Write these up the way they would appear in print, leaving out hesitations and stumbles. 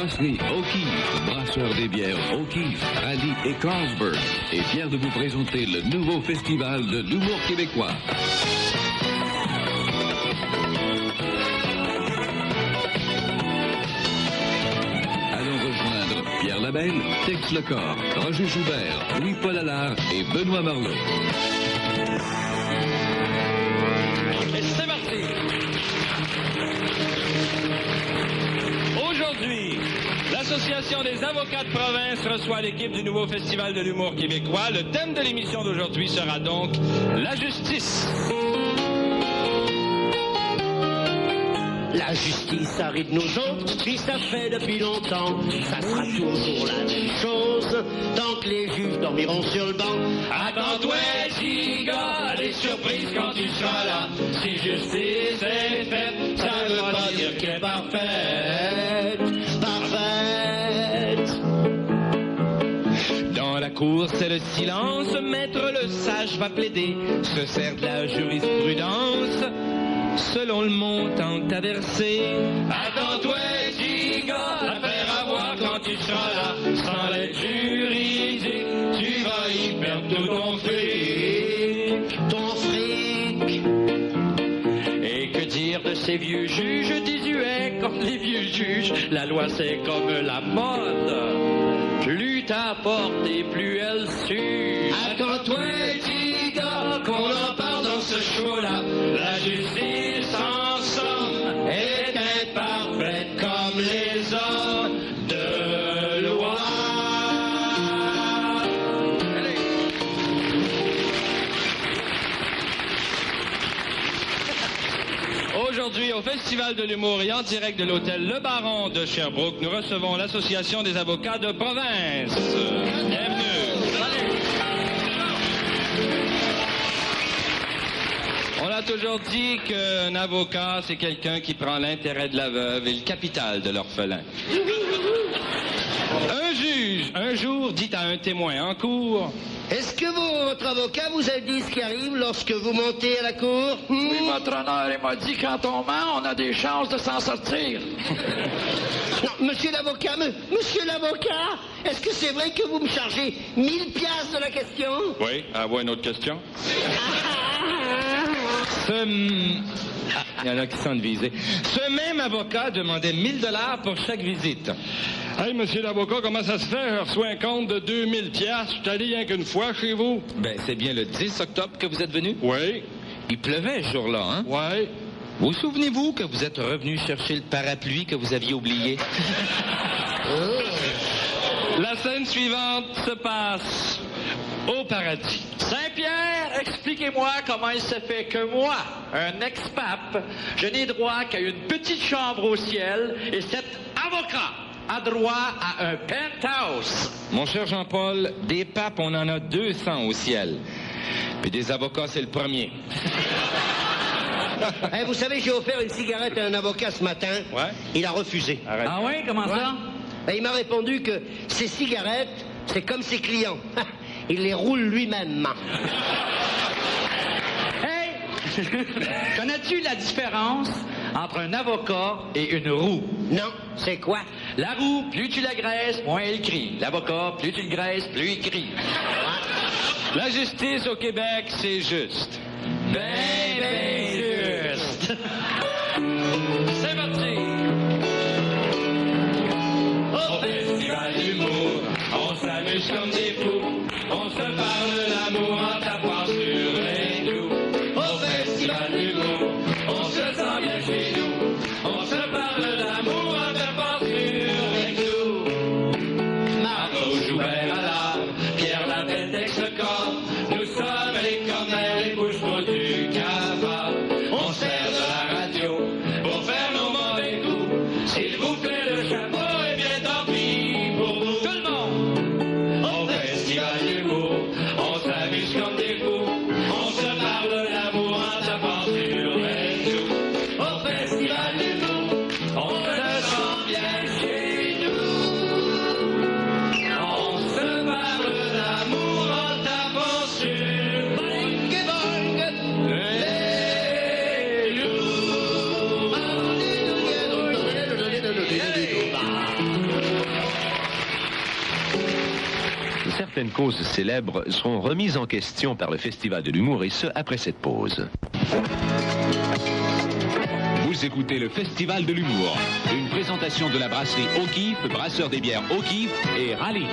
Brasserie O'Keeffe, brasseur des bières O'Keeffe, Ali et Carlsberg, est fier de vous présenter le nouveau festival de l'humour québécois. Allons rejoindre Pierre Labelle, Tex Lecor, Roger Joubert, Louis-Paul Allard et Benoît Marleau. Et c'est parti! Aujourd'hui, l'Association des avocats de province reçoit l'équipe du nouveau Festival de l'humour québécois. Le thème de l'émission d'aujourd'hui sera donc la justice. La justice arrive nous autres, puis ça fait depuis longtemps. Ça sera toujours la même chose, tant que les juges dormiront sur le banc. Attends-toi, giga, les surprises quand tu seras là. Si justice est faite, ça veut pas dire qu'elle est parfaite. Parfaite. Dans la cour, c'est le silence. Maître le sage va plaider, se sert de la jurisprudence. Selon le montant taversé. Attends-toi, giga, à faire avoir quand tu seras là. Sans l'aide juridique, tu vas y perdre tout ton fric. Ton fric. Et que dire de ces vieux juges désuets comme les vieux juges? La loi c'est comme la mode. Plus t'apportes et plus elle suit. Attends-toi, giga, Qu'on en parle dans ce show-là. La justice en somme est imparfaite comme les hommes de loi. Allez. Aujourd'hui, au Festival de l'humour et en direct de l'hôtel Le Baron de Sherbrooke, nous recevons l'Association des avocats de province. Bienvenue. On a toujours dit qu'un avocat, c'est quelqu'un qui prend l'intérêt de la veuve et le capital de l'orphelin. Un juge, un jour, dit à un témoin en cour... est-ce que votre avocat vous a dit ce qui arrive lorsque vous montez à la cour? Oui, votre honneur, il m'a dit quand on ment, on a des chances de s'en sortir. Non, monsieur l'avocat, monsieur l'avocat, est-ce que c'est vrai que vous me chargez 1000 piastres de la question? Oui, avoir une autre question? Il y en a qui sont visés. Ce même avocat demandait 1000 $ pour chaque visite. Hey, monsieur l'avocat, comment ça se fait? Je reçois un compte de 2000 piastres. Je suis allé rien qu'une fois chez vous. Ben, c'est bien le 10 octobre que vous êtes venu? Oui. Il pleuvait ce jour-là, hein? Oui. Vous souvenez-vous que vous êtes revenu chercher le parapluie que vous aviez oublié? La scène suivante se passe au paradis. Saint-Pierre, expliquez-moi comment il se fait que moi, un ex-pape, je n'ai droit qu'à une petite chambre au ciel et cet avocat a droit à un penthouse. Mon cher Jean-Paul, des papes, on en a 200 au ciel. Puis des avocats, c'est le premier. Eh, vous savez, j'ai offert une cigarette à un avocat ce matin. Ouais? Il a refusé. Arrête. Ah oui, comment ça? Ben, il m'a répondu que ses cigarettes, c'est comme ses clients. Il les roule lui-même. Hey! Connais-tu la différence entre un avocat et une roue? Non, c'est quoi? La roue, plus tu la graisses, moins elle crie. L'avocat, plus tu le graisses, plus il crie. La justice au Québec, c'est juste. Ben juste! C'est parti! Au festival d'humour, on s'amuse comme des fous. On se parle l'amour en tapant sur les doux. Au festival d'humour, on se sent bien chez nous. On se parle d'amour en tapant sur les doux. Margot Joubert à l'art, Pierre Labelle, Tex Lecor. Nous sommes les commères, les bouches du cavard. On sert de la radio pour faire nos mauvais coups. S'il vous plaît, le chapeau, eh bien tant pis pour vous. Tout le monde! Au festival d'humour, on s'amuse comme des fous. On se parle d'amour en tapant sur les joues. Au festival certaines causes célèbres seront remises en question par le Festival de l'humour, et ce, après cette pause. Vous écoutez le Festival de l'humour, une présentation de la brasserie O'Keeffe, brasseur des bières O'Keeffe et Rallye.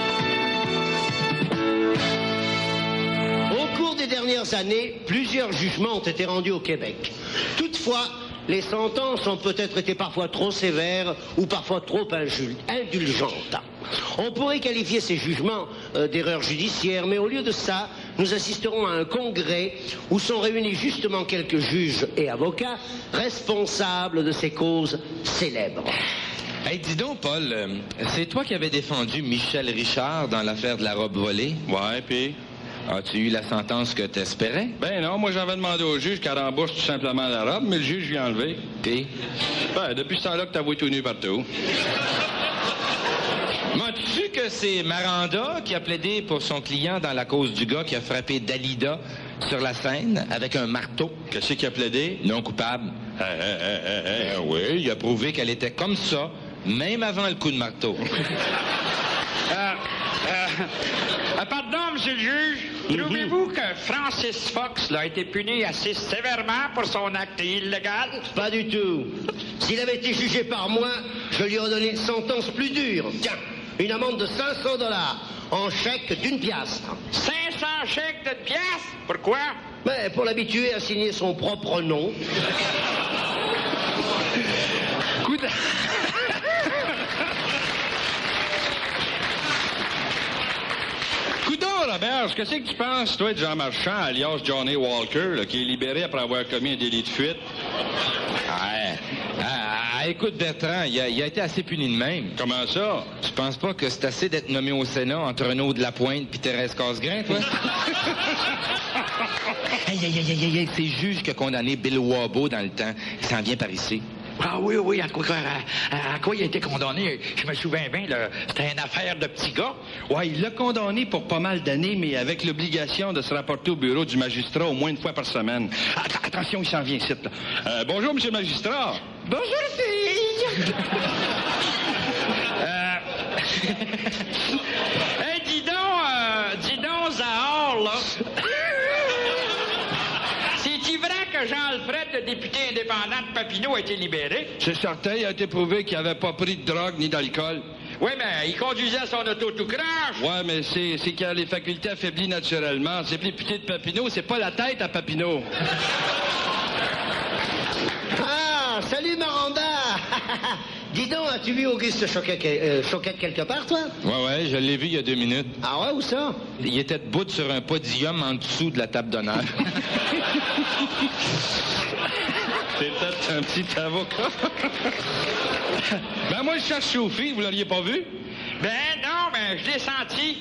Au cours des dernières années, plusieurs jugements ont été rendus au Québec. Toutefois, les sentences ont peut-être été parfois trop sévères ou parfois trop indulgentes. On pourrait qualifier ces jugements d'erreurs judiciaires, mais au lieu de ça, nous assisterons à un congrès où sont réunis justement quelques juges et avocats responsables de ces causes célèbres. Hey, dis donc, Paul, c'est toi qui avais défendu Michel Richard dans l'affaire de la robe volée? Ouais, puis? As-tu eu la sentence que t'espérais? Ben non, moi j'avais demandé au juge qu'elle rembourse tout simplement la robe, mais le juge lui a enlevé. Puis? Ben, depuis ce temps-là que t'as vu tout nu partout. M'as-tu su que c'est Maranda qui a plaidé pour son client dans la cause du gars qui a frappé Dalida sur la scène avec un marteau? Qu'est-ce qu'il a plaidé? Non coupable. Oui, il a prouvé qu'elle était comme ça, même avant le coup de marteau. Pardon, monsieur le juge. Trouvez-vous que Francis Fox a été puni assez sévèrement pour son acte illégal? Pas du tout. S'il avait été jugé par moi, je lui aurais donné une sentence plus dure. Tiens, une amende de 500 $ en chèque d'1 piastre. 500 chèques de piastres? Pourquoi? Mais pour l'habituer à signer son propre nom. Coudon, Roberge, qu'est-ce que tu penses, toi, de Jean Marchand, alias Johnny Walker, là, qui est libéré après avoir commis un délit de fuite? Écoute, Bertrand, il a été assez puni de même. Comment ça? Tu penses pas que c'est assez d'être nommé au Sénat entre Renaud de la Pointe puis Thérèse Casgrain, toi? Hey, c'est le juge qui a condamné Bill Wabo dans le temps. Il s'en vient par ici. Ah oui, à quoi il a été condamné? Je me souviens bien, c'était une affaire de petit gars. Ouais, il l'a condamné pour pas mal d'années, mais avec l'obligation de se rapporter au bureau du magistrat au moins une fois par semaine. Attention, il s'en vient ici, là. Bonjour, monsieur le magistrat. Bonjour, fille! Hey, dis donc, Zahor, là. C'est-tu vrai que Jean-Alfred, le député indépendant de Papineau, a été libéré? C'est certain, il a été prouvé qu'il n'avait pas pris de drogue ni d'alcool. Oui, mais il conduisait son auto tout crache. Ouais, mais c'est qu'il a les facultés affaiblies naturellement. C'est plus député de Papineau, c'est pas la tête à Papineau. Ah, salut Maranda! Dis donc, as-tu vu Auguste Choquette quelque part, toi? Ouais, je l'ai vu il y a 2 minutes. Ah ouais, où ça? Il était debout sur un podium en dessous de la table d'honneur. C'est peut-être un petit avocat. Ben moi, je cherche Sophie, vous l'auriez pas vu? Ben non, mais je l'ai senti.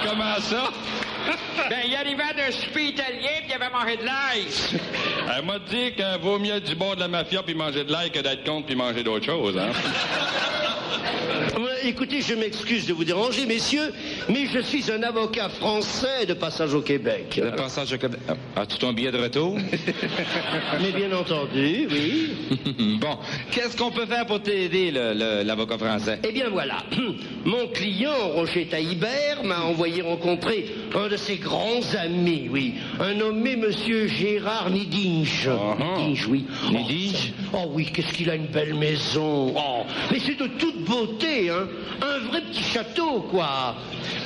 Comment ça? Ben, il arrivait d'un souper italien puis il avait mangé de l'ail. Elle m'a dit qu'il vaut mieux être du bord de la mafia puis manger de l'ail que d'être contre puis manger d'autres choses, hein? Écoutez, je m'excuse de vous déranger, messieurs, mais je suis un avocat français de passage au Québec. De passage au Québec. As-tu ton billet de retour? Mais bien entendu, oui. Bon, qu'est-ce qu'on peut faire pour t'aider, l'avocat français? Eh bien voilà, mon client, Roger Taillibert, m'a envoyé rencontrer un de ses grands amis, oui, un nommé Monsieur Gérard Nidinge. Nidinge, oui. Nidinge? Oh oui, qu'est-ce qu'il a une belle maison. Oh, mais c'est de toute beauté, hein. Un vrai petit château, quoi.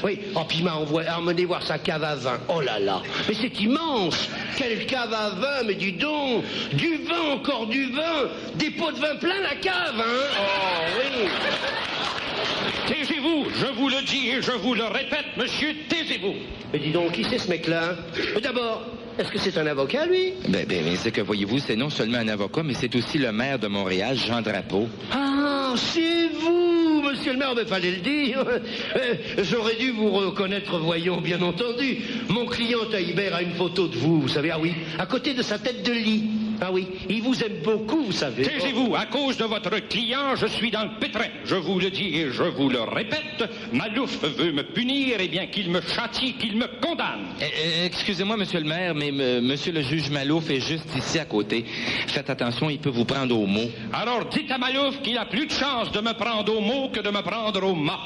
Oui, oh, puis il m'a emmené voir sa cave à vin. Oh là là, mais c'est immense. Quelle cave à vin, mais dis donc. Du vin, encore du vin. Des pots de vin plein la cave, hein. Oh oui. Taisez-vous, je vous le dis et je vous le répète, monsieur, taisez-vous. Mais dis donc, qui c'est ce mec-là? D'abord, est-ce que c'est un avocat, lui? Ben, c'est que, voyez-vous, c'est non seulement un avocat, mais c'est aussi le maire de Montréal, Jean Drapeau. Ah, c'est vous, monsieur le maire, mais fallait le dire. J'aurais dû vous reconnaître, voyons, bien entendu. Mon client Taillibert a une photo de vous, vous savez, ah oui, à côté de sa tête de lit. Ah oui, il vous aime beaucoup, vous savez. Taisez-vous, à cause de votre client, je suis dans le pétrin. Je vous le dis et je vous le répète, Malouf veut me punir, et bien qu'il me châtie, qu'il me condamne. Excusez-moi, monsieur le maire, mais monsieur le juge Malouf est juste ici à côté. Faites attention, il peut vous prendre au mot. Alors dites à Malouf qu'il a plus de chance de me prendre au mot que de me prendre au mât.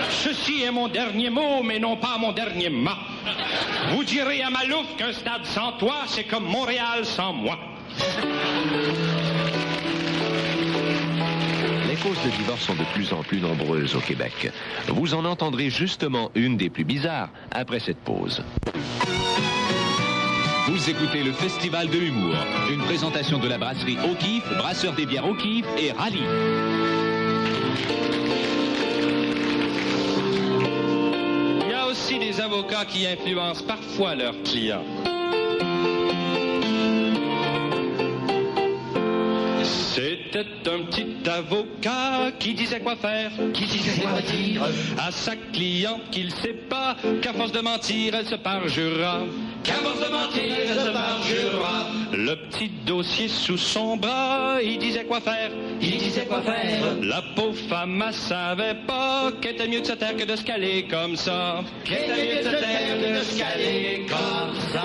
Ceci est mon dernier mot, mais non pas mon dernier mât. Vous direz à Malouf qu'un stade sans toi, c'est comme Montréal sans moi. Les causes de divorce sont de plus en plus nombreuses au Québec. Vous en entendrez justement une des plus bizarres après cette pause. Vous écoutez le Festival de l'humour, une présentation de la brasserie O'Keeffe, brasseur des bières O'Keeffe et Rallye. Il y a aussi des avocats qui influencent parfois leurs clients. C'était un petit avocat qui disait quoi faire, qui disait quoi dire à sa cliente qu'il sait pas qu'à force de mentir, elle se parjura. Qu'à force de mentir, elle se parjura. Le petit dossier sous son bras, il disait quoi faire, il disait quoi faire. La pauvre femme, elle savait pas qu'elle était mieux de se taire que de se caler comme ça. Qu'elle était mieux de se taire que de se caler comme ça.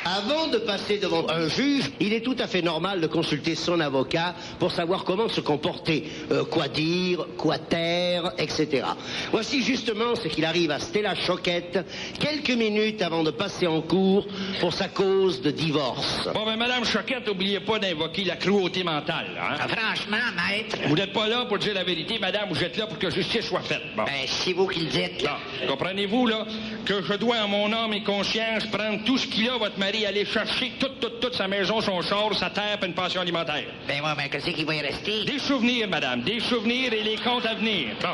Avant de passer devant un juge, il est tout à fait normal de consulter son avocat pour savoir comment se comporter, quoi dire, quoi taire, etc. Voici justement ce qu'il arrive à Stella Choquette quelques minutes avant de passer en cours pour sa cause de divorce. Bon, ben, Madame Choquette, n'oubliez pas d'invoquer la cruauté mentale, hein? Franchement, maître. Vous n'êtes pas là pour dire la vérité, madame, vous êtes là pour que justice soit faite. Bon. Ben, c'est vous qui le dites, là. Bon, comprenez-vous, là, que je dois, en mon âme et conscience, prendre tout ce qu'il a, votre mari, aller chercher toute sa maison, son char, sa terre, puis une pension alimentaire. Ben, moi, ben, qu'est-ce qu'il va y rester? Des souvenirs, madame, des souvenirs et les comptes à venir. Bon.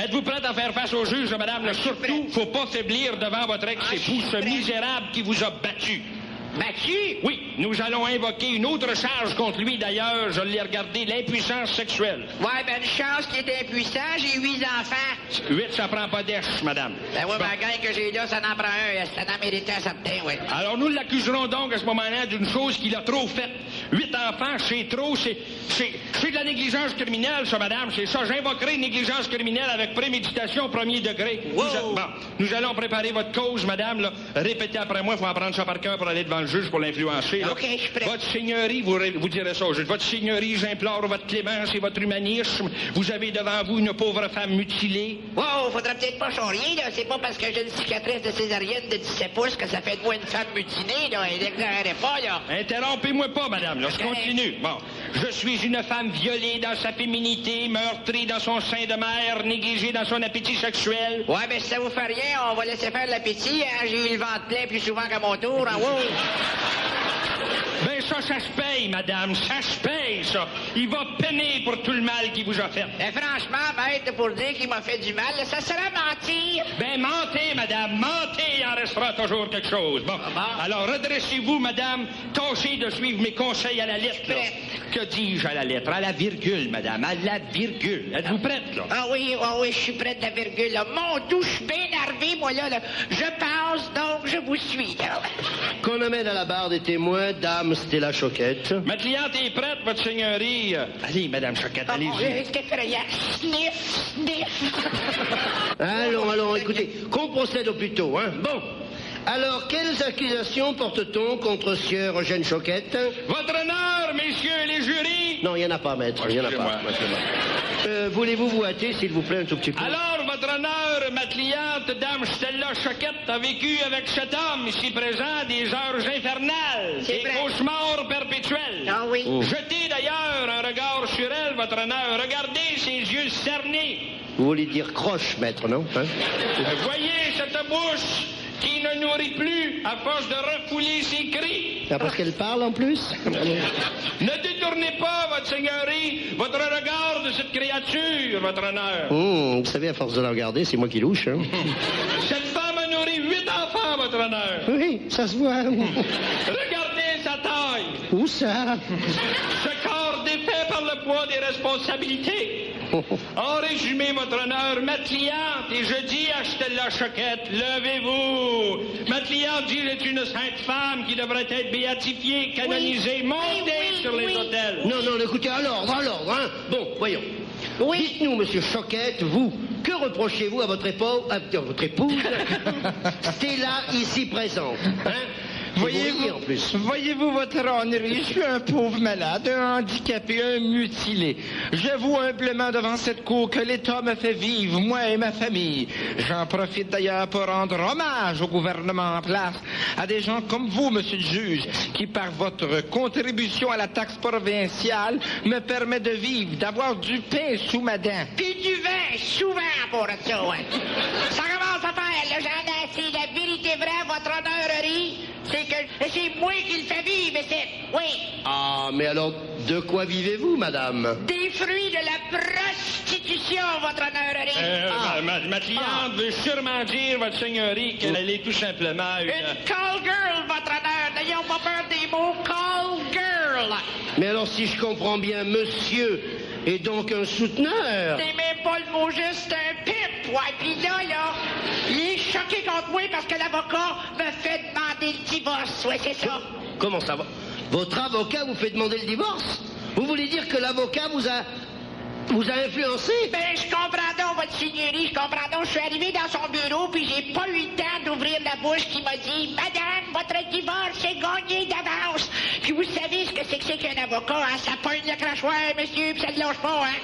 Êtes-vous prête à faire face au juge, madame? Là, surtout, faut pas faiblir devant votre ex-époux, ce misérable qui vous a battu. Battu? Oui, nous allons invoquer une autre charge contre lui, d'ailleurs, je l'ai regardé, l'impuissance sexuelle. Ouais, ben, une chance qu'il est impuissant, j'ai 8 enfants. 8, ça prend pas d'èche, madame. Ben, ouais, Bon. ma gang que j'ai là, ça en prend un, ça en méritait un certain, oui. Alors, nous l'accuserons donc à ce moment-là d'une chose qu'il a trop faite. 8 enfants, c'est trop, c'est de la négligence criminelle, ça, madame, c'est ça. J'invoquerai une négligence criminelle avec préméditation au premier degré. Wow. Nous allons préparer votre cause, madame, là. Répétez après moi, il faut apprendre ça par cœur pour aller devant le juge pour l'influencer. là. OK, je suis prêt. Votre seigneurie, vous direz ça au juge. Votre seigneurie, j'implore votre clémence et votre humanisme. Vous avez devant vous une pauvre femme mutilée. Wow, faudrait peut-être pas charrier, là. C'est pas parce que j'ai une cicatrice de césarienne de 17 pouces que ça fait de moi une femme mutinée, là. Elle déclarerait pas, là. Interrompez-moi pas, madame, là, je continue. Bon, je suis une femme violée dans sa féminité, meurtrie dans son sein de mère, négligée dans son appétit sexuel. Ouais, ben, si ça vous fait rien, on va laisser faire l'appétit, hein. J'ai eu le ventre plein plus souvent qu'à mon tour, hein. Wow. Ben ça se paye, madame, ça se paye, ça. Il va peiner pour tout le mal qu'il vous a fait. Ben, franchement, maître, pour dire qu'il m'a fait du mal, ça serait mentir. Ben mentez, madame, mentez, il en restera toujours quelque chose. Bon, bon. alors redressez-vous, madame, tâchez de suivre mes conseils à la lettre. là. Que dis-je à la lettre? À la virgule, madame, à la virgule. Êtes-vous prête, là? Ah oui, je suis prête, la virgule, là. Mon Dieu, je suis bien énervé, moi, là. Je pense, donc je vous suis, là. Qu'on amène à la barre des témoins, dame Stella Choquette. Ma cliente est prête, votre seigneurie. Allez, madame Choquette, Ah, bon, allez-y. c'est effrayant. Sniff, sniff. Allons, écoutez, qu'on procède au plus tôt, hein. Bon. Alors, quelles accusations porte-t-on contre sieur Eugène Choquette? Votre honneur, messieurs les jurys. Non, il n'y en a pas, maître, il n'y en a pas. Voulez-vous vous hâter, s'il vous plaît, un tout petit peu? Alors, votre honneur, ma cliente, dame Stella Choquette, a vécu avec cet homme ici présent des heures infernales, C'est des vrai. cauchemars perpétuels. Ah oui. Jetez d'ailleurs un regard sur elle, votre honneur. Regardez ses yeux cernés. Vous voulez dire croche, maître, non? Hein? Voyez cette bouche qui ne nourrit plus à force de refouler ses cris. Ah, parce qu'elle parle en plus? Ne détournez pas, votre seigneurie, votre regard de cette créature, votre honneur. Vous savez, à force de la regarder, c'est moi qui louche, hein? Cette femme a nourri 8 enfants, votre honneur. Oui, ça se voit. Regardez sa taille. Où ça? Ce corps défait par le poids des responsabilités. En résumé, votre honneur, ma cliente, et je dis à Stella Choquette, levez-vous. Ma cliente dit qu'elle est une sainte femme qui devrait être béatifiée, canonisée, montée sur les autels. Non, écoutez, à l'ordre, hein? Bon, voyons. Oui. Dites-nous, monsieur Choquette, vous, que reprochez-vous à votre épouse, Stella, ici présente, hein? Voyez-vous, votre honneur, je suis un pauvre malade, un handicapé, un mutilé. J'avoue humblement devant cette cour que l'État me fait vivre, moi et ma famille. J'en profite d'ailleurs pour rendre hommage au gouvernement en place, à des gens comme vous, monsieur le juge, qui par votre contribution à la taxe provinciale me permet de vivre, d'avoir du pain sous ma dent. Puis du vin, souvent pour ça, ouais. Ça commence à faire, le gendarme, c'est la vérité vraie, votre honneurerie. C'est que c'est moi qui le fais vivre, mais c'est... Oui. Ah, mais alors, de quoi vivez-vous, madame? Des fruits de la prostitution, votre honneurerie. Ma cliente veut sûrement dire, votre seigneurie, qu'elle est tout simplement Une call girl, votre honneur. N'ayons pas peur des mots call girl. Mais alors, si je comprends bien, monsieur est donc un souteneur. C'est même pas le mot juste, c'est un pimp. Ouais, pis là, il est choqué contre moi parce que l'avocat me fait demander le divorce. Ouais, c'est ça. Comment ça va? Votre avocat vous fait demander le divorce? Vous voulez dire que l'avocat vous a influencé? Ben, je comprends donc, votre seigneurie, je comprends donc. Je suis arrivé dans son bureau, puis j'ai pas eu le temps d'ouvrir la bouche qui m'a dit « Madame, votre divorce est gagné d'avance. » Puis vous savez ce que c'est qu'un avocat, hein? Ça pogne le crachoir, monsieur, puis ça ne lâche pas, hein?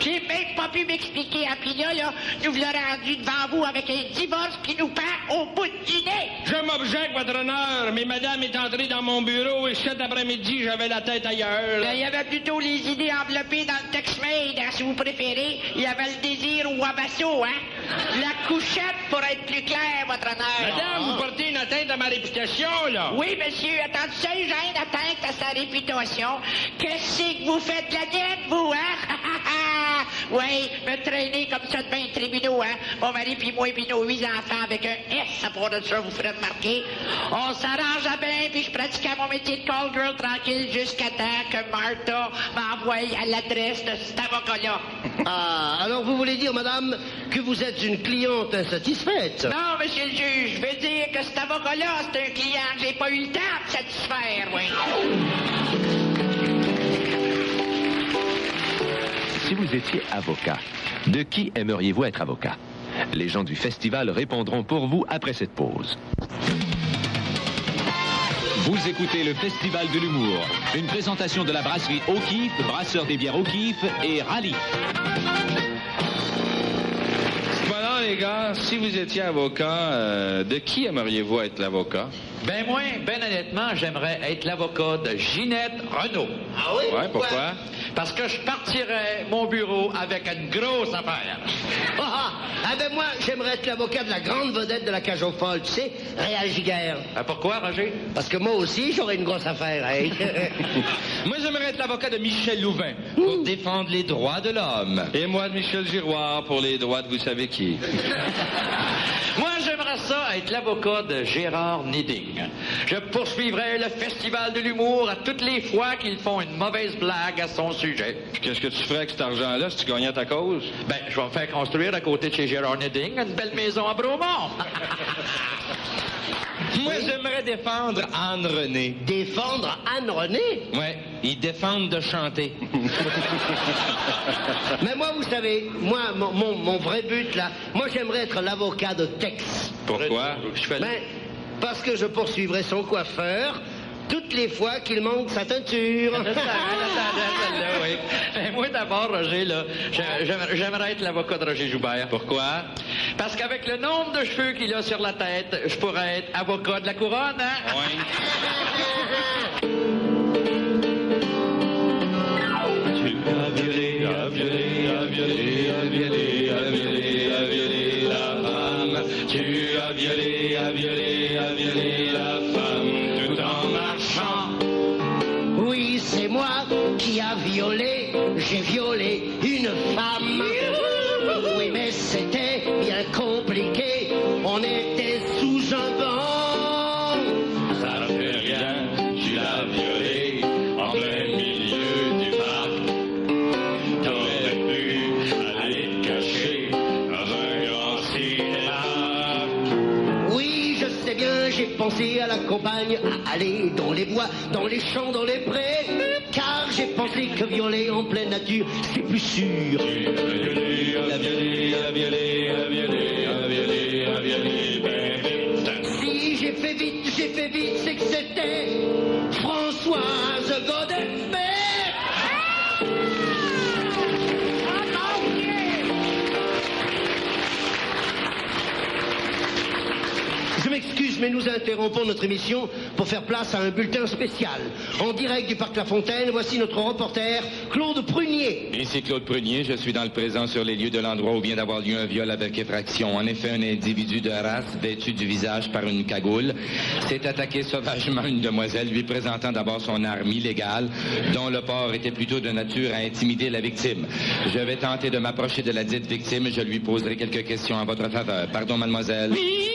J'ai même pas pu m'expliquer. Hein? Puis là, nous voilà rendu devant vous avec un divorce qui nous pend au bout du nez. Je m'objecte, votre honneur, mais madame est entrée dans mon bureau et cet après-midi, j'avais la tête ailleurs. Ben, il y avait plutôt les idées enveloppées dans le Tex-Made, hein, si vous préférez. Il y avait le désir au wabasso, hein? La couchette, pour être plus clair, votre honneur. Madame, vous portez une atteinte à ma réputation, là. Oui, monsieur, attends, seul j'ai une atteinte à sa réputation. Qu'est-ce que vous faites de la dette, vous, hein? Oui, me traîner comme ça devant les tribunaux, hein? Mon mari puis moi puis nos 8 enfants avec un S à part de ça, vous ferez remarquer. On s'arrange à bien, puis je pratiquais mon métier de call girl tranquille jusqu'à temps que Martha m'envoie à l'adresse de cet avocat-là. Ah, alors vous voulez dire, madame, que vous êtes une cliente insatisfaite? Non, monsieur le juge, je veux dire que cet avocat-là, c'est un client que j'ai pas eu le temps de satisfaire, oui. Si vous étiez avocat, de qui aimeriez-vous être avocat? Les gens du festival répondront pour vous après cette pause. Vous écoutez le Festival de l'humour, une présentation de la brasserie O'Keeffe, brasseur des bières O'Keeffe et Rallye. Voilà, les gars, si vous étiez avocat, de qui aimeriez-vous être l'avocat? Ben moi, ben honnêtement, j'aimerais être l'avocat de Ginette Renault. Ah oui? Ouais, pourquoi? Parce que je partirais mon bureau avec une grosse affaire. Ah ben moi, j'aimerais être l'avocat de la grande vedette de la cage aux folles, tu sais, Réal Giguère. Pourquoi, Roger? Parce que moi aussi, j'aurais une grosse affaire, hein? Moi, j'aimerais être l'avocat de Michel Louvain pour défendre les droits de l'homme. Et moi, de Michel Giroir pour les droits de vous savez qui. Moi, j'aimerais ça être l'avocat de Gérard Nidding. Je poursuivrais le Festival de l'humour à toutes les fois qu'ils font une mauvaise blague à son sujet. Puis qu'est-ce que tu ferais avec cet argent-là si tu gagnais ta cause? Ben, je vais me faire construire à côté de chez Gérard Nidding une belle maison à Bromont. Moi, j'aimerais défendre Anne René. Défendre Anne René? Ouais, ils défendent de chanter. Mais moi, vous savez, moi, mon vrai but, là, moi, j'aimerais être l'avocat de Tex. Pourquoi? Ben, parce que je poursuivrai son coiffeur toutes les fois qu'il manque sa teinture. Oui. Ben, moi, d'abord, Roger, là, j'aimerais être l'avocat de Roger Joubert. Pourquoi? Parce qu'avec le nombre de cheveux qu'il a sur la tête, je pourrais être avocat de la couronne, hein? Oui. Tu as violé, a violé, a violé, a violé, a violé, a violé la femme. Tu as violé, a violé, a violé la femme, tout en marchant. Oui, c'est moi qui a violé, j'ai violé une femme. Oui, mais c'était bien compliqué, on était sous un banc. Ça ne fait rien, tu l'as violé en plein milieu du parc. T'aurais pu aller te cacher dans un grand cinéma. Oui, je sais bien, j'ai pensé à la campagne, à aller dans les bois, dans les champs, dans les prés. Car j'ai pensé que violer en pleine nature, c'est plus sûr. Tu as violé, a violé, a violé, a violé, a violé, a violé, ben vite. Si j'ai fait fait vite, c'est que c'était Françoise Godefroy. Je m'excuse, mais nous interrompons notre émission pour faire place à un bulletin spécial. En direct du Parc La Fontaine, voici notre reporter, Claude Prunier. Ici Claude Prunier, je suis dans le présent sur les lieux de l'endroit où vient d'avoir lieu un viol avec effraction. En effet, un individu de race, vêtu du visage par une cagoule, s'est attaqué sauvagement à une demoiselle, lui présentant d'abord son arme illégale, dont le port était plutôt de nature à intimider la victime. Je vais tenter de m'approcher de la dite victime et je lui poserai quelques questions en votre faveur. Pardon, mademoiselle. Oui?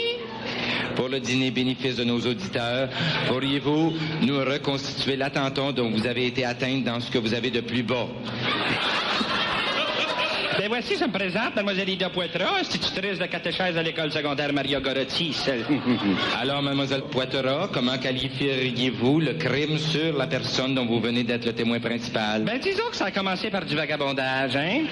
Pour le dîner bénéfice de nos auditeurs, pourriez-vous nous reconstituer l'attentat dont vous avez été atteinte dans ce que vous avez de plus bas? Ben voici, je me présente, mademoiselle Ida Poitras, institutrice de catéchèse à l'école secondaire Maria Gorotti. Alors, mademoiselle Poitras, comment qualifieriez-vous le crime sur la personne dont vous venez d'être le témoin principal? Ben disons que ça a commencé par du vagabondage, hein?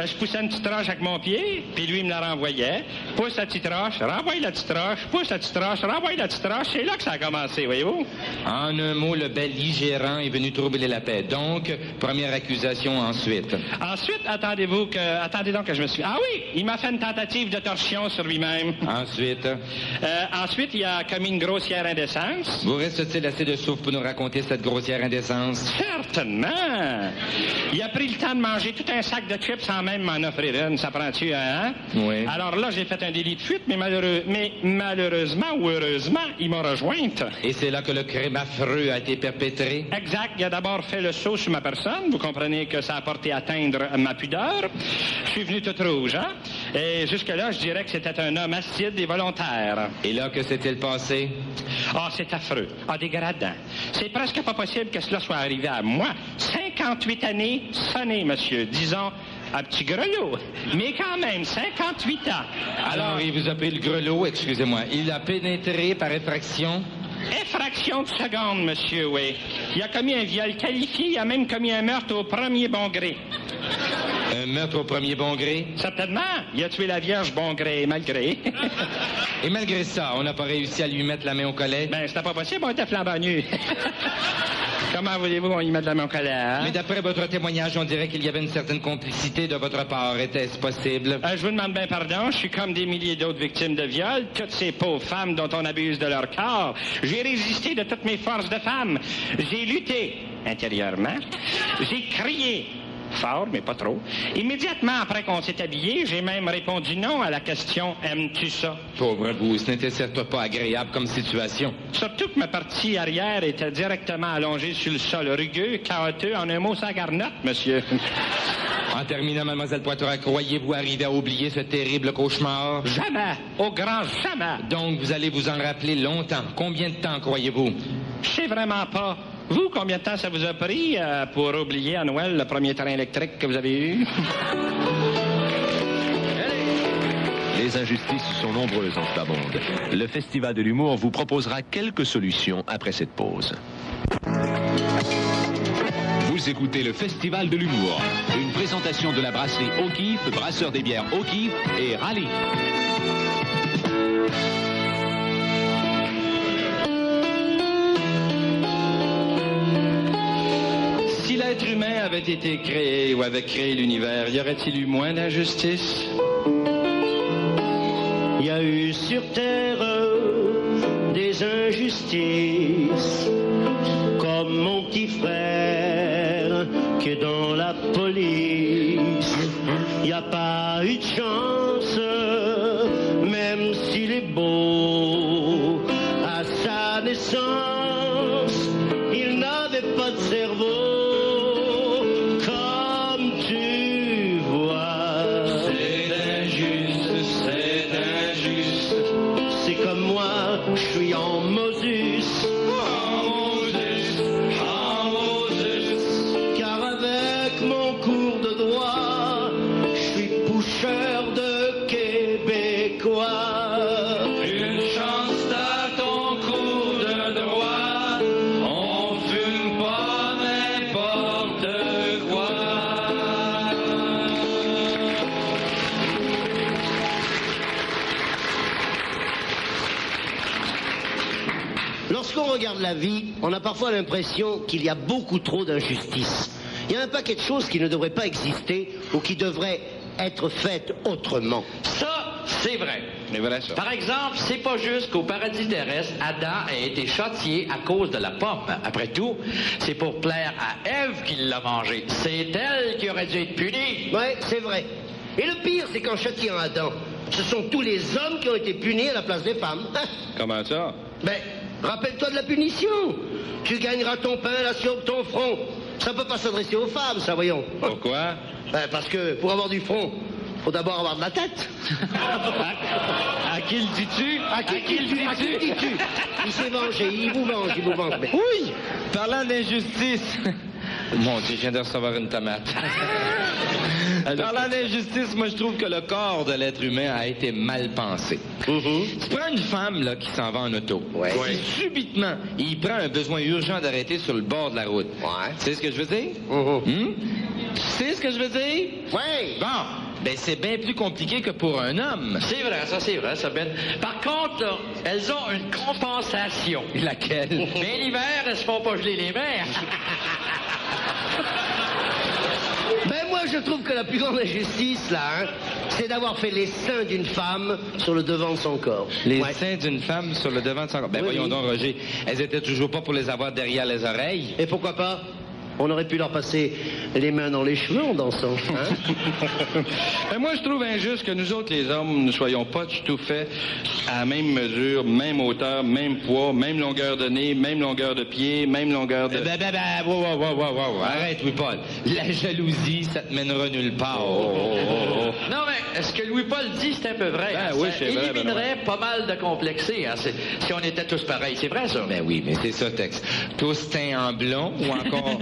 Je poussais une petite roche avec mon pied, puis lui il me la renvoyait. Pousse la petite roche, renvoie la petite roche, pousse la petite roche, renvoie la petite roche. C'est là que ça a commencé, voyez-vous? En un mot, le belligérant est venu troubler la paix. Donc, première accusation ensuite. Ensuite, attendez donc que je me suis... Ah oui, il m'a fait une tentative de torsion sur lui-même. Ensuite? Ensuite, il a commis une grossière indécence. Vous reste-t-il assez de souffle pour nous raconter cette grossière indécence? Certainement. Il a pris le temps de manger tout un sac de chips sans même m'en offrir une. Ça prend-tu, hein? Oui. Alors là, j'ai fait un délit de fuite, mais malheureusement ou heureusement, il m'a rejointe. Et c'est là que le crime affreux a été perpétré? Exact. Il a d'abord fait le saut sur ma personne. Vous comprenez que ça a porté à atteindre ma pudeur. Je suis venu toute rouge, hein? Et jusque-là, je dirais que c'était un homme acide et volontaire. Et là, que s'est-il passé? Ah, c'est affreux. Ah, dégradant. C'est presque pas possible que cela soit arrivé à moi. 58 années sonnées, monsieur. Disons, un petit grelot. Mais quand même, 58 ans. Alors, il vous a pris le grelot, excusez-moi. Il a pénétré par effraction? Effraction de seconde, monsieur, oui. Il a commis un viol qualifié, il a même commis un meurtre au premier bon gré. Un meurtre au premier bon gré? Certainement. Il a tué la Vierge bon gré, malgré. Et malgré ça, on n'a pas réussi à lui mettre la main au collet? Ben, c'était pas possible, on était flambant nus. Comment voulez-vous qu'on y mette la main au collet, hein? Mais d'après votre témoignage, on dirait qu'il y avait une certaine complicité de votre part. Était-ce possible? Je vous demande bien pardon. Je suis comme des milliers d'autres victimes de viol. Toutes ces pauvres femmes dont on abuse de leur corps. J'ai résisté de toutes mes forces de femme. J'ai lutté intérieurement. J'ai crié. Fort, mais pas trop. Immédiatement après qu'on s'est habillé, j'ai même répondu non à la question « Aimes-tu ça? » Pauvre vous, ce n'était certes pas agréable comme situation. Surtout que ma partie arrière était directement allongée sur le sol rugueux, chaotique, en un mot, sa garnotte, monsieur. En terminant, mademoiselle Poitras, croyez-vous arriver à oublier ce terrible cauchemar? Jamais! Au grand jamais! Donc, vous allez vous en rappeler longtemps. Combien de temps, croyez-vous? Je sais vraiment pas. Vous, combien de temps ça vous a pris pour oublier à Noël le premier train électrique que vous avez eu? Les injustices sont nombreuses en Flamonde. Le Festival de l'humour vous proposera quelques solutions après cette pause. Vous écoutez le Festival de l'humour, une présentation de la brasserie O'Keeffe, brasseur des bières O'Keeffe et Rallye. Si l'être humain avait été créé ou avait créé l'univers, y aurait-il eu moins d'injustice? Il y a eu sur terre des injustices, comme mon petit frère qui est dans la police. Il n'y a pas eu de chance, même s'il est beau. À sa naissance, il n'avait pas de cerveau. Je suis en Moses, car avec mon cours de droit, je suis boucheur de Québécois. Une chance à ton cours de droit, on fume pas n'importe quoi. Lorsqu'on regarde la vie, on a parfois l'impression qu'il y a beaucoup trop d'injustice. Il y a un paquet de choses qui ne devraient pas exister ou qui devraient être faites autrement. Ça, c'est vrai. C'est vrai, ça. Par exemple, c'est pas juste qu'au paradis terrestre, Adam a été châtié à cause de la pomme. Après tout, c'est pour plaire à Ève qu'il l'a mangé. C'est elle qui aurait dû être punie. Ouais, c'est vrai. Et le pire, c'est qu'en châtiant Adam, ce sont tous les hommes qui ont été punis à la place des femmes. Hein? Comment ça? Ben, rappelle-toi de la punition. Tu gagneras ton pain là sur ton front. Ça peut pas s'adresser aux femmes, ça, voyons. Pourquoi? Ben, parce que pour avoir du front, faut d'abord avoir de la tête. À qui le dis-tu? À qui le dis-tu? Il s'est vengé, il vous venge. Mais... Oui! Parlant d'injustice... Mon Dieu, je viens de recevoir une tomate. Parlant d'injustice, moi, je trouve que le corps de l'être humain a été mal pensé. Tu prends une femme là, qui s'en va en auto. Ouais. Et subitement, il prend un besoin urgent d'arrêter sur le bord de la route. Ouais. Tu sais ce que je veux dire? Tu sais ce que je veux dire? Ouais. Bon, ben c'est bien plus compliqué que pour un homme. C'est vrai, ça, Ben. Par contre, là, elles ont une compensation. Laquelle? Mais l'hiver, elles se font pas geler les mains. Ben moi, je trouve que la plus grande injustice, là, hein, c'est d'avoir fait les seins d'une femme sur le devant de son corps. Les Ouais. seins d'une femme sur le devant de son corps. Ben Oui, voyons oui. donc, Roger, elles étaient toujours pas pour les avoir derrière les oreilles. Et pourquoi pas? On aurait pu leur passer les mains dans les cheveux en dansant. Hein? Ben, moi, je trouve injuste que nous autres, les hommes, ne soyons pas du tout faits à la même mesure, même hauteur, même poids, même longueur de nez, même longueur de pied, même longueur de... Wow. Arrête, Louis-Paul. La jalousie, ça te mènera nulle part. Non, mais ce que Louis-Paul dit, c'est un peu vrai. Ben hein. oui, Ça c'est vrai, éliminerait pas mal de complexés hein, si on était tous pareils. C'est vrai, ça? Ben oui, mais c'est ça, texte. Tous teints en blond ou encore...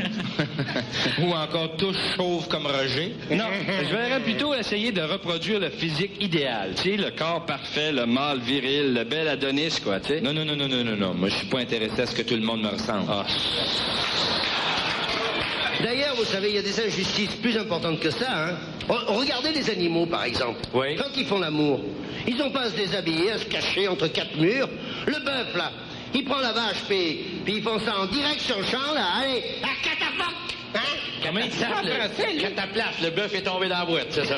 ou encore tous chauves comme Roger. Non, je verrais plutôt essayer de reproduire le physique idéal. Tu sais, le corps parfait, le mâle viril, le bel Adonis, quoi, tu sais. Non. Moi, je suis pas intéressé à ce que tout le monde me ressemble. Ah. D'ailleurs, vous savez, il y a des injustices plus importantes que ça. Hein? Regardez les animaux, par exemple. Oui. Quand ils font l'amour, ils n'ont pas à se déshabiller, à se cacher entre quatre murs. Le bœuf, là, il prend la vache, puis ils font ça en direct sur le champ, là. Allez, à catapult! Hein? Comment il s'appelle? Cataplasme, le bœuf est tombé dans la boîte, c'est ça.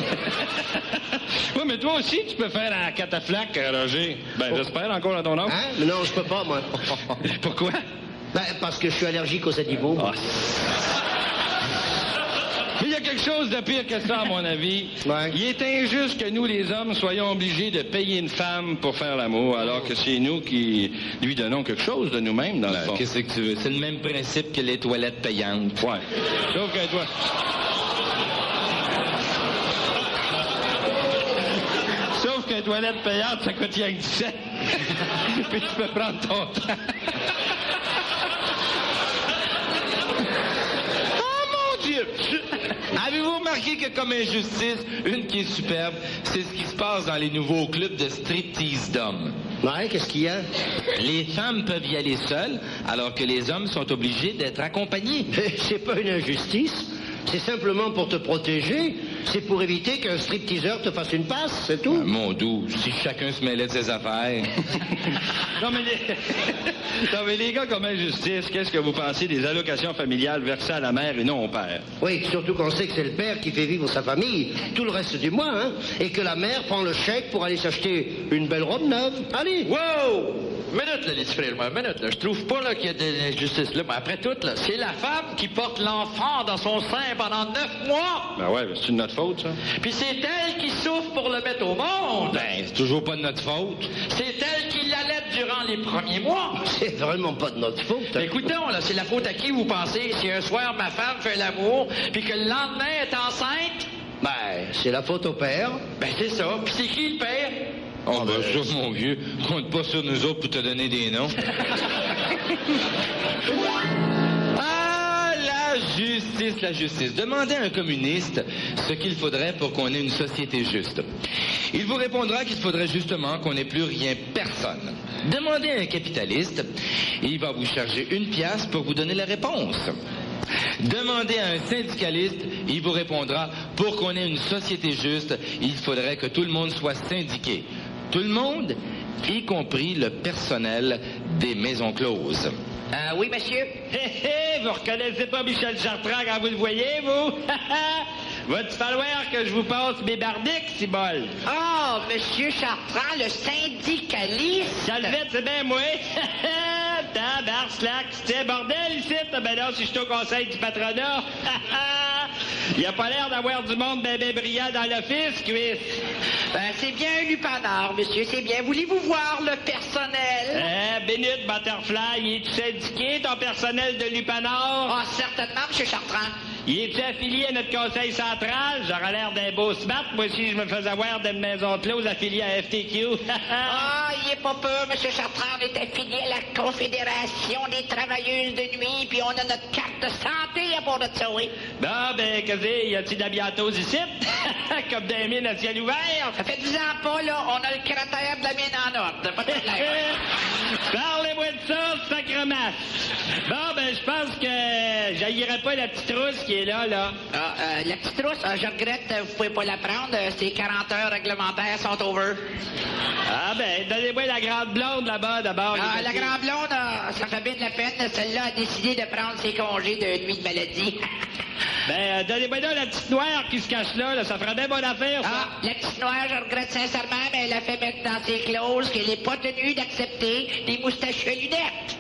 Oui, mais toi aussi, tu peux faire la cataflaque, Roger. Ben, j'espère encore à ton âge. Hein? Mais non, je peux pas, moi. Pourquoi? Ben, parce que je suis allergique aux animaux. moi. Mais il y a quelque chose de pire que ça, à mon avis. Ouais. Il est injuste que nous, les hommes, soyons obligés de payer une femme pour faire l'amour, alors que c'est nous qui lui donnons quelque chose de nous-mêmes, dans le fond. Qu'est-ce que tu veux? C'est le même principe que les toilettes payantes. Ouais. Sauf que toi... Sauf qu'une toilette payante, ça coûte rien que 17. Puis tu peux prendre ton temps. Avez-vous remarqué que comme injustice, une qui est superbe, c'est ce qui se passe dans les nouveaux clubs de striptease d'hommes. Ouais, qu'est-ce qu'il y a? Les femmes peuvent y aller seules, alors que les hommes sont obligés d'être accompagnés. C'est pas une injustice. C'est simplement pour te protéger. C'est pour éviter qu'un stripteaseur te fasse une passe, c'est tout. Mon doux, si chacun se mêlait de ses affaires. Non, mais les gars, comme injustice, qu'est-ce que vous pensez des allocations familiales versées à la mère et non au père? Oui, surtout qu'on sait que c'est le père qui fait vivre sa famille tout le reste du mois, hein, et que la mère prend le chèque pour aller s'acheter une belle robe neuve. Allez! Wow! Minute, là, les petits frères, moi, minute, là. Je trouve pas, là, qu'il y a de l'injustice, là. Mais après tout, là, c'est la femme qui porte l'enfant dans son sein pendant 9 mois. Ben ouais, c'est de notre faute, ça. Puis c'est elle qui souffre pour le mettre au monde. Ben, c'est toujours pas de notre faute. C'est elle qui l'allaite durant les premiers mois. C'est vraiment pas de notre faute. hein. Écoutons, là, c'est la faute à qui, vous pensez? Si un soir, ma femme fait l'amour, puis que le lendemain, elle est enceinte? Ben, c'est la faute au père. Ben, c'est ça. Puis c'est qui, le père? Oh, ben, ça, mon vieux, compte pas sur nous autres pour te donner des noms. Ah, la justice. Demandez à un communiste ce qu'il faudrait pour qu'on ait une société juste. Il vous répondra qu'il faudrait justement qu'on n'ait plus rien, personne. Demandez à un capitaliste, il va vous charger 1 pièce pour vous donner la réponse. Demandez à un syndicaliste, il vous répondra, pour qu'on ait une société juste, il faudrait que tout le monde soit syndiqué. Tout le monde, y compris le personnel des maisons closes. Oui, monsieur? Vous reconnaissez pas Michel Chartrand quand vous le voyez, vous? Va-t-il falloir que je vous passe mes bardiques, si bol? Oh, monsieur Chartrand, le syndicaliste! Salvette, c'est bien moi. Tabarslack, c'est bordel ici. Ben non, si je suis au conseil du patronat. Il a pas l'air d'avoir du monde ben brillant dans l'office, Chris. C'est bien un lupanard, monsieur, c'est bien. Voulez-vous voir le personnel? Bénite Butterfly, il est-tu syndiqué, ton personnel de lupanard? Ah, certainement, monsieur Chartrand. Il est-tu affilié à notre conseil central? J'aurais l'air d'un beau smart. Moi aussi, je me faisais voir d'une maison close affiliée à FTQ. Il est pas peur, monsieur Chartrand. On est affilié à la Confédération des travailleuses de nuit, puis on a notre carte de santé à bord de ça, oui. Bon, ben, y a-t-il de la bientose ici? Comme des mines à ciel ouvert? Ça fait 10 ans pas, là. On a le cratère de la mine en ordre. Pas de problème. Parlez-moi de ça, sacrement. Bon, ben, je pense que j'haïrais pas la petite rousse qui est là. La petite rousse, je regrette, vous pouvez pas la prendre. Ces 40 heures réglementaires sont over. Ah, ben, donnez-moi la grande blonde là-bas, d'abord. La grande blonde, ça fait bien de la peine. Celle-là a décidé de prendre ses congés de nuit de maladie. Ben, donnez-moi donc la petite noire qui se cache là. Ça ferait bien bonne affaire, ça. La petite noire, je regrette sincèrement, mais elle a fait mettre dans ses clauses qu'elle n'est pas tenue d'accepter des moustaches à lunettes.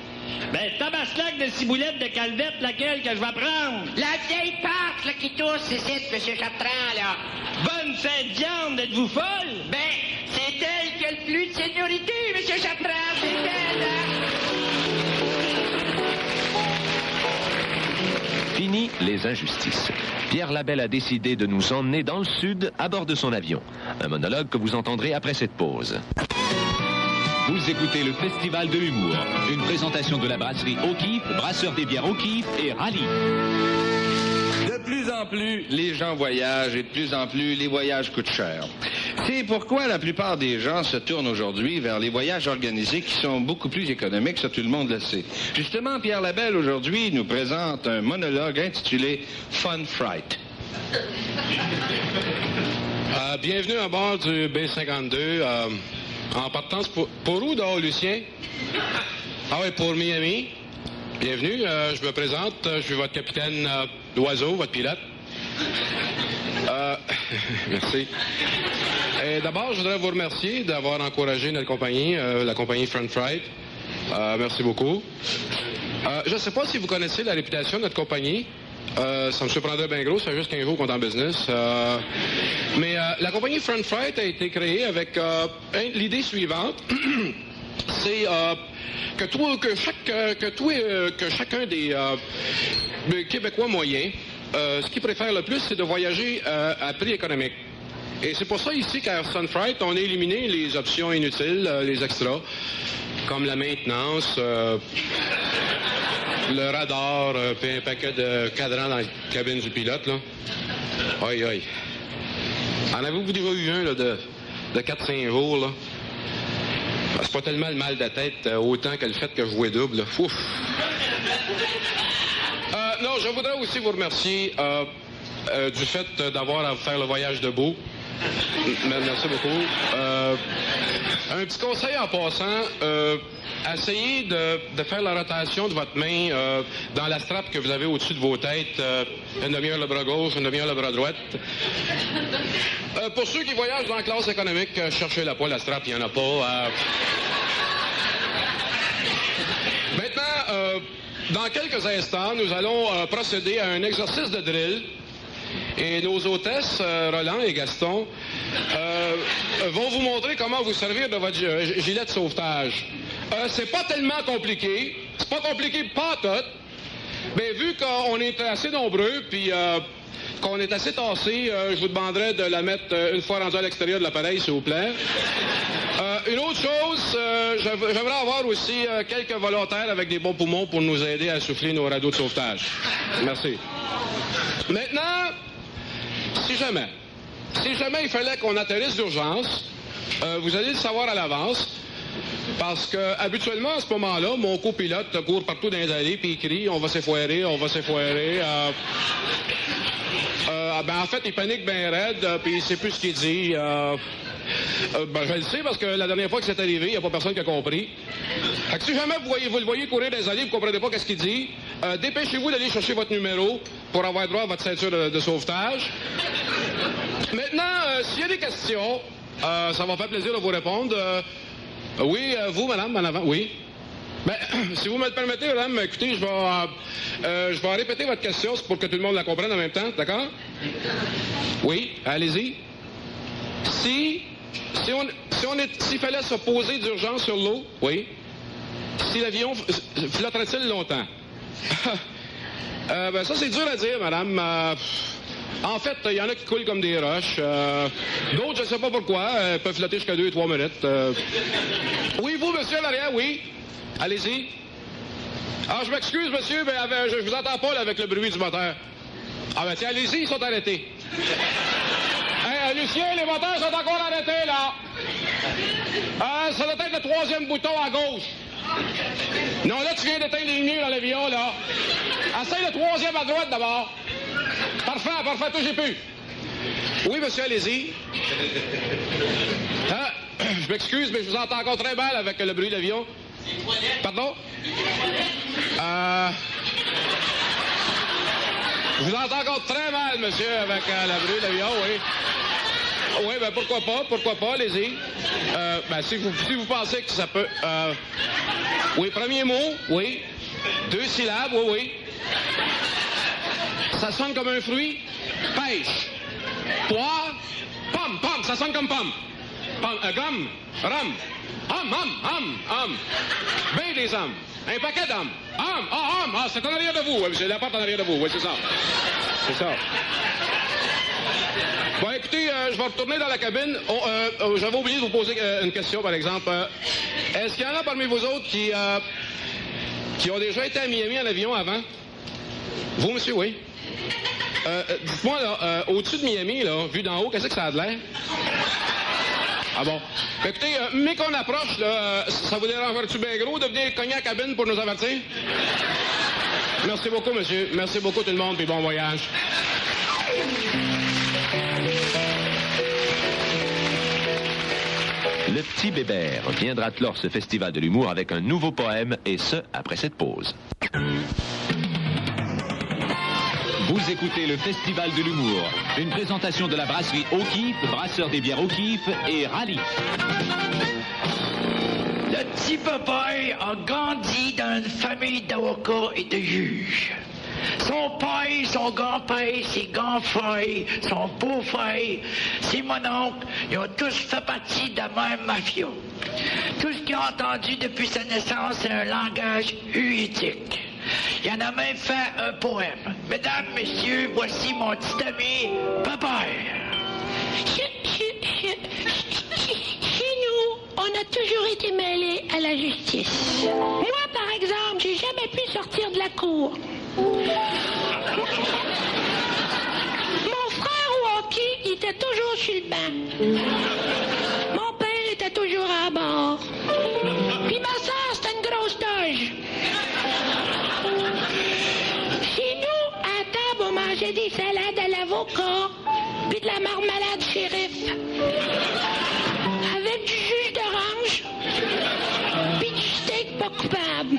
Ben, tabaslac de ciboulette de calvette, laquelle que je vais prendre? La vieille pâte, là, qui tousse, c'est ça, monsieur Chartrand, là. Bonne sainte viande, êtes-vous folle? Ben, c'est elle qui a le plus de seniorité, monsieur Chartrand, c'est elle, hein? Fini les injustices. Pierre Labelle a décidé de nous emmener dans le sud à bord de son avion. Un monologue que vous entendrez après cette pause. Vous écoutez le Festival de l'humour, une présentation de la brasserie O'Keeffe, brasseur des bières O'Keeffe et Rallye. De plus en plus, les gens voyagent et de plus en plus, les voyages coûtent cher. C'est pourquoi la plupart des gens se tournent aujourd'hui vers les voyages organisés qui sont beaucoup plus économiques, ça tout le monde le sait. Justement, Pierre Labelle, aujourd'hui, nous présente un monologue intitulé « Fun Fright ». Bienvenue à bord du B-52. En partance pour où, donc, Lucien? Ah oui, pour Miami. Bienvenue, je me présente, je suis votre capitaine Loiseau, votre pilote. Merci. Et d'abord, je voudrais vous remercier d'avoir encouragé notre compagnie, la compagnie Fun Fright. Merci beaucoup. Je ne sais pas si vous connaissez la réputation de notre compagnie. Ça me surprendrait bien gros, c'est juste 15 jours qu'on est en business. Mais la compagnie Fun Fright a été créée avec l'idée suivante. C'est que chacun des Québécois moyens, ce qu'ils préfèrent le plus, c'est de voyager à prix économique. Et c'est pour ça ici qu'à Fun Fright, on a éliminé les options inutiles, les extras, comme la maintenance, le radar, puis un paquet de cadrans dans la cabine du pilote, là. Aïe, aïe. En avez-vous déjà eu un, là, de 4-5 jours, là? C'est pas tellement le mal de tête, autant que le fait que je jouais double, là. Ouf! Non, je voudrais aussi vous remercier du fait d'avoir à faire le voyage debout. Merci beaucoup. Un petit conseil en passant, essayez de faire la rotation de votre main dans la strap que vous avez au-dessus de vos têtes. Une demi-heure le bras gauche, une demi-heure le bras droite. Pour ceux qui voyagent dans la classe économique, cherchez-la pas, la strap, il n'y en a pas. Maintenant, dans quelques instants, nous allons procéder à un exercice de drill. Et nos hôtesses, Roland et Gaston, vont vous montrer comment vous servir de votre gilet de sauvetage. C'est pas tellement compliqué. C'est pas compliqué pas tout. Mais vu qu'on est assez nombreux, puis qu'on est assez tassés, je vous demanderai de la mettre une fois rendu à l'extérieur de l'appareil, s'il vous plaît. Une autre chose, j'aimerais avoir aussi quelques volontaires avec des bons poumons pour nous aider à souffler nos radeaux de sauvetage. Merci. Maintenant, si jamais il fallait qu'on atterrisse d'urgence, vous allez le savoir à l'avance, parce que habituellement, à ce moment-là, mon copilote court partout dans les allées, puis il crie « On va s'effoirer, on va s'effoirer ». En fait, il panique bien raide, puis il sait plus ce qu'il dit. Ben, je le sais parce que la dernière fois que c'est arrivé, il n'y a pas personne qui a compris. Fait que si jamais vous le voyez courir dans les allées, vous ne comprenez pas qu'est-ce qu'il dit, dépêchez-vous d'aller chercher votre numéro pour avoir droit à votre ceinture de sauvetage. Maintenant, s'il y a des questions, ça va faire plaisir de vous répondre. Oui, vous, madame, en avant, oui. Ben, si vous me le permettez, madame, écoutez, je vais répéter votre question pour que tout le monde la comprenne en même temps, d'accord? Oui, allez-y. S'il fallait se poser d'urgence sur l'eau, oui. Si l'avion flotterait-il longtemps? Ben, ça, c'est dur à dire, madame. En fait, il y en a qui coulent comme des roches. D'autres, je ne sais pas pourquoi, peuvent flotter jusqu'à 2-3 minutes. Oui, vous, monsieur, à l'arrière, oui. Allez-y. Ah, je m'excuse, monsieur, mais je vous entends pas là, avec le bruit du moteur. Ah, ben tiens, allez-y, ils sont arrêtés. Hey, Lucien, les moteurs sont encore arrêtés, là. Ça doit être le 3e bouton à gauche. Non, là, tu viens d'éteindre les lumières dans l'avion, là. Essaye le 3e à droite, d'abord. Parfait, toi, j'ai pu. Oui, monsieur, allez-y. Je m'excuse, mais je vous entends encore très mal avec le bruit de l'avion. Pardon? Je vous entends encore très mal, monsieur, avec le bruit de l'avion, oui. Oui, ben pourquoi pas, allez-y. Ben, si vous pensez que ça peut... Oui, premier mot, oui. 2 syllabes, oui. Ça sonne comme un fruit. Pêche. Poire. Pomme, ça sonne comme pomme. Gomme. Rhum. Homme. Ben des hommes. Un paquet d'hommes. Homme. Ah, c'est en arrière de vous. Oui, monsieur, la porte en arrière de vous. Oui, c'est ça. C'est ça. Bon, écoutez, je vais retourner dans la cabine. J'avais oublié de vous poser une question, par exemple. Est-ce qu'il y en a parmi vous autres qui ont déjà été à Miami en avion avant? Vous, monsieur, oui. Dites-moi, là, au-dessus de Miami, là, vu d'en haut, qu'est-ce que ça a de l'air? Ah bon? Écoutez, mais qu'on approche, là, ça vous dérangerait-tu bien gros de venir cogner à la cabine pour nous avertir? Merci beaucoup, monsieur. Merci beaucoup, tout le monde, puis bon voyage. Le petit Bébert viendra clore ce festival de l'humour avec un nouveau poème, et ce, après cette pause. Vous écoutez le Festival de l'humour, une présentation de la brasserie O'Keeffe, brasseur des bières O'Keeffe et Rallye. Le petit Popeye a grandi dans une famille d'avocats et de juges. Son père, son grand-père, ses grands-frères, son beau-frère, c'est mon oncle, ils ont tous fait partie de la même mafia. Tout ce qu'ils ont entendu depuis sa naissance, c'est un langage huétique. Il en a même fait un poème. Mesdames, messieurs, voici mon petit ami, Popeye. Chez nous, on a toujours été mêlés à la justice. Moi, par exemple, j'ai jamais pu sortir de la cour. Mon frère au hockey, il était toujours sur le banc. Mon père était toujours à bord. Puis ma soeur, c'était une grosse doge. Chez nous, à table, on mangeait des salades à l'avocat, puis de la marmelade shérif. Avec du jus d'orange, puis du steak pas coupable.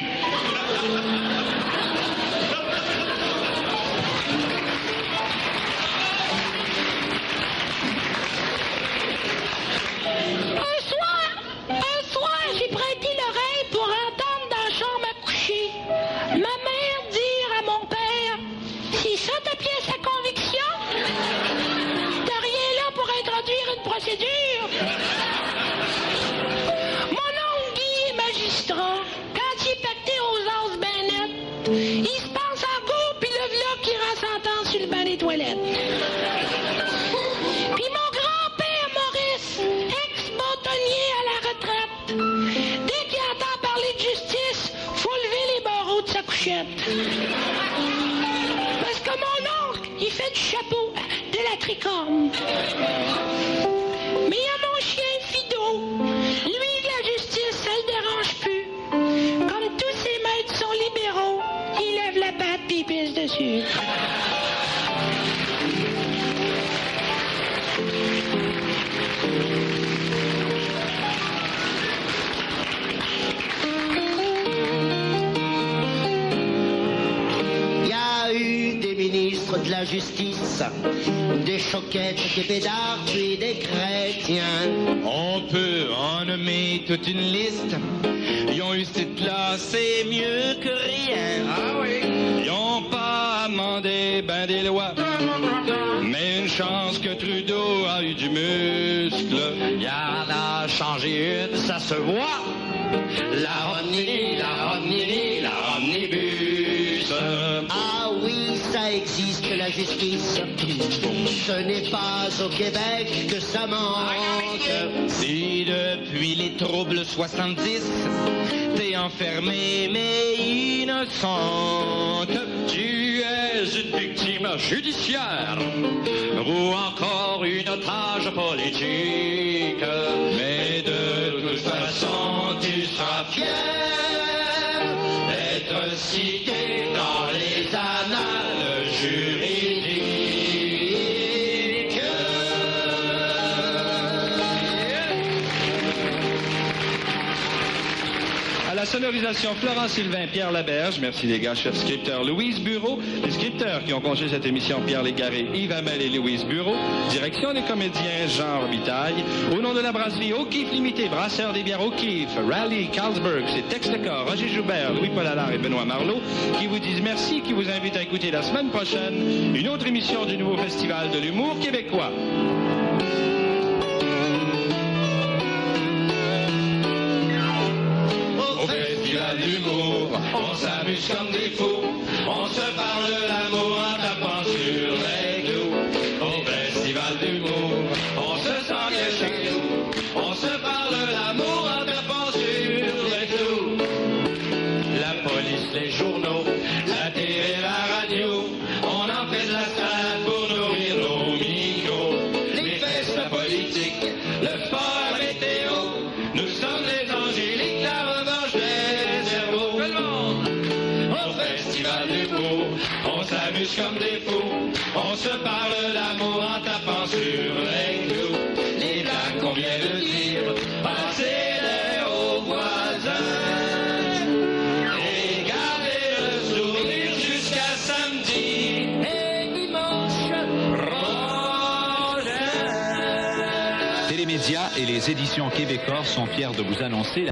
Un soir, j'ai prêté l'oreille pour entendre dans la chambre à coucher ma mère dire à mon père, c'est ça ta pièce à conviction? T'as rien là pour introduire une procédure? Mon oncle Guy est magistrat. Quand il est pacté aux os ben net, il se passe en cour puis le vlog qui rend sentence sur le banc des toilettes. Puis mon grand-père Maurice, ex-bâtonnier à la retraite, dès qu'il entend parler de justice, faut lever les barreaux de sa couchette. Parce que mon oncle, il fait du chapeau, de la tricorne. Mais il y a mon chien Fido. Lui, la justice, ça le dérange plus. Comme tous ses maîtres sont libéraux, il lève la patte puis il pisse dessus. la justice, des choquettes, des pédards, puis des chrétiens. On peut en nommer toute une liste. Ils ont eu cette classe, c'est mieux que rien. Ah oui. Ils n'ont pas amendé ben des lois. Mais une chance que Trudeau a eu du muscle. Il y en a changé une, ça se voit. La omnibus. Ah oui, ça existe, la justice. Ce n'est pas au Québec que ça manque. Si depuis les troubles 70, t'es enfermé mais innocente. Tu es une victime judiciaire ou encore une otage politique. Mais de toute façon, tu seras fier d'être cité dans les annales juridiques. À la sonorisation, Florent Sylvain, Pierre Laberge. Merci les gars, chef scripteur Louise Bureau. Les scripteurs qui ont conçu cette émission, Pierre Légaré, Yves Hamel et Louise Bureau. Direction des comédiens, Jean Robitaille. Au nom de la brasserie O'Keeffe Limité, brasseur des bières O'Keeffe, Raleigh, Carlsberg, c'est Textecor, Roger Joubert, Louis-Paul Allard et Benoît Marleau qui vous disent merci, qui vous invitent à écouter la semaine prochaine une autre émission du nouveau Festival de l'humour québécois. Au festival d'humour, on s'amuse comme des fous. On se parle l'amour en tapant sur les clous. Au festival d'humour, on se sent bien chez nous. On se parle l'amour en tapant sur les clous. La police, les journaux, la télé, la radio, on en fait de la salade pour nourrir nos micros. Les fesses, la politique, le sport, la météo, nous sommes les angéliques, la revanche des cerveaux. Tout le monde! Au festival d'humour, on s'amuse comme des fous. On se parle d'amour en tapant sur les clous. Les blagues qu'on vient de dire, passez-les aux voisins. Et gardez le sourire jusqu'à samedi et dimanche prochain. Télémédia et les éditions Québécois sont fiers de vous annoncer